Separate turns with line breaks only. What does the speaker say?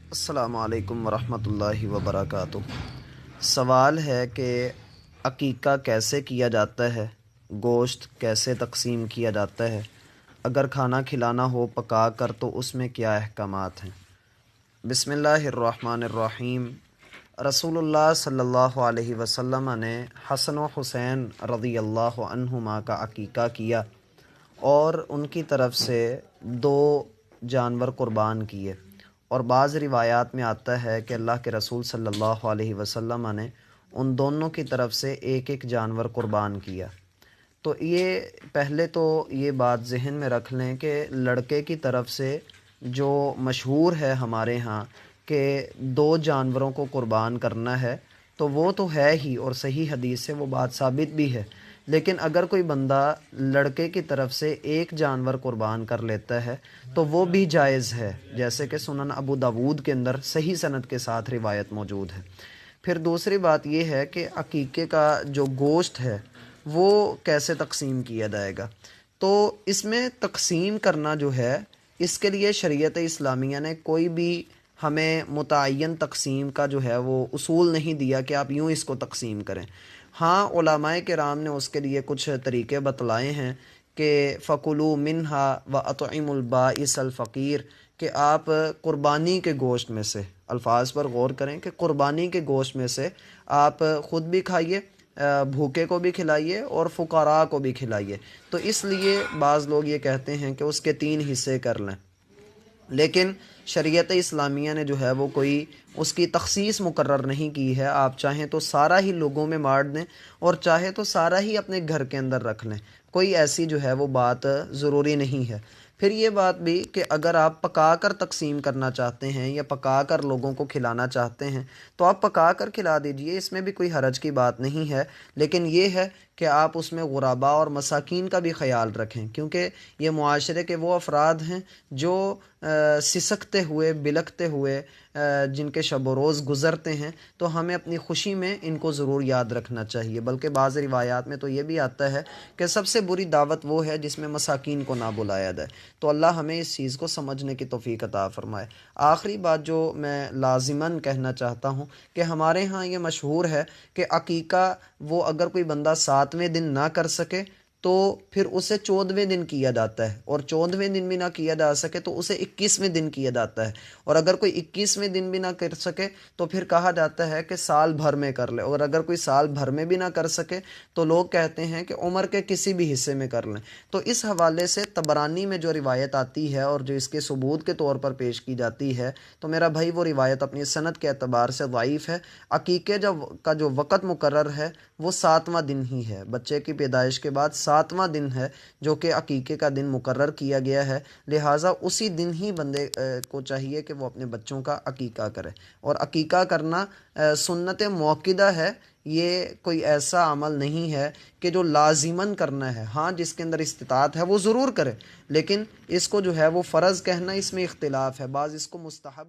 السلام علیکم ورحمۃ اللہ وبرکاتہ۔ سوال ہے کہ عقیقہ کیسے کیا جاتا ہے، گوشت کیسے تقسیم کیا جاتا ہے، اگر کھانا کھلانا ہو پکا کر تو اس میں کیا احکامات ہیں۔ بسم اللہ الرحمن الرحیم۔ رسول اللہ صلی اللہ علیہ وسلم نے حسن و حسین رضی اللہ عنہما کا عقیقہ کیا اور ان کی طرف سے 2 جانور قربان کیے، اور بعض روایات میں آتا ہے کہ اللہ کے رسول صلی اللہ علیہ وسلم نے ان دونوں کی طرف سے ایک ایک جانور قربان کیا۔ تو یہ پہلے تو یہ بات ذہن میں رکھ لیں کہ لڑکے کی طرف سے جو مشہور ہے ہمارے ہاں کہ 2 جانوروں کو قربان کرنا ہے، تو وہ تو ہے ہی، اور صحیح حدیث سے وہ بات ثابت بھی ہے، لیکن اگر کوئی بندہ لڑکے کی طرف سے ایک جانور قربان کر لیتا ہے تو وہ بھی جائز ہے، جیسے کہ سنن ابو داود کے اندر صحیح سند کے ساتھ روایت موجود ہے۔ پھر دوسری بات یہ ہے کہ عقیقے کا جو گوشت ہے وہ کیسے تقسیم کیا جائے گا۔ تو اس میں تقسیم کرنا جو ہے، اس کے لیے شریعت اسلامیہ نے کوئی بھی ہمیں متعین تقسیم کا جو ہے وہ اصول نہیں دیا کہ آپ یوں اس کو تقسیم کریں۔ ہاں، علماء کرام نے اس کے لیے کچھ طریقے بتلائے ہیں کہ فَكُلُوا مِنْهَا وَأَطْعِمُوا الْبَائِسَ الْفَقِيرَ، کہ آپ قربانی کے گوشت میں سے، الفاظ پر غور کریں کہ قربانی کے گوشت میں سے آپ خود بھی کھائیے، بھوکے کو بھی کھلائیے اور فقراء کو بھی کھلائیے۔ تو اس لیے بعض لوگ یہ کہتے ہیں کہ اس کے 3 حصے کر لیں، لیکن شریعت اسلامیہ نے جو ہے وہ کوئی اس کی تخصیص مقرر نہیں کی ہے۔ آپ چاہیں تو سارا ہی لوگوں میں بانٹ دیں اور چاہے تو سارا ہی اپنے گھر کے اندر رکھ لیں، کوئی ایسی جو ہے وہ بات ضروری نہیں ہے۔ پھر یہ بات بھی کہ اگر آپ پکا کر تقسیم کرنا چاہتے ہیں یا پکا کر لوگوں کو کھلانا چاہتے ہیں تو آپ پکا کر کھلا دیجئے، اس میں بھی کوئی حرج کی بات نہیں ہے، لیکن یہ ہے کہ آپ اس میں غرباء اور مساکین کا بھی خیال رکھیں، کیونکہ یہ معاشرے کے وہ افراد ہیں جو سسکتے ہوئے، بلکتے ہوئے جن کے شب و روز گزرتے ہیں، تو ہمیں اپنی خوشی میں ان کو ضرور یاد رکھنا چاہیے۔ بلکہ بعض روایات میں تو یہ بھی آتا ہے کہ سب سے بری دعوت وہ ہے جس میں مساکین کو نہ بلایا جائے۔ تو اللہ ہمیں اس چیز کو سمجھنے کی توفیق عطا فرمائے۔ آخری بات جو میں لازماً کہنا چاہتا ہوں کہ ہمارے ہاں یہ مشہور ہے کہ عقیقہ وہ اگر کوئی بندہ 7ویں دن نہ کر سکے تو پھر اسے 14ویں دن کیا جاتا ہے، اور 14ویں دن بھی نہ کیا جا سکے تو اسے 21ویں دن کیا جاتا ہے، اور اگر کوئی 21ویں دن بھی نہ کر سکے تو پھر کہا جاتا ہے کہ سال بھر میں کر لے، اور اگر کوئی سال بھر میں بھی نہ کر سکے تو لوگ کہتے ہیں کہ عمر کے کسی بھی حصے میں کر لیں۔ تو اس حوالے سے طبرانی میں جو روایت آتی ہے اور جو اس کے ثبوت کے طور پر پیش کی جاتی ہے، تو میرا بھائی وہ روایت اپنی سند کے اعتبار سے ضعیف ہے۔ عقیقے کا جو وقت مقرر ہے وہ 7واں دن ہی ہے، بچے کی پیدائش کے بعد 7واں دن ہے جو کہ عقیقے کا دن مقرر کیا گیا ہے، لہٰذا اسی دن ہی بندے کو چاہیے کہ وہ اپنے بچوں کا عقیقہ کرے۔ اور عقیقہ کرنا سنت موقدہ ہے، یہ کوئی ایسا عمل نہیں ہے کہ جو لازماً کرنا ہے۔ ہاں، جس کے اندر استطاعت ہے وہ ضرور کرے، لیکن اس کو جو ہے وہ فرض کہنا، اس میں اختلاف ہے، بعض اس کو مستحب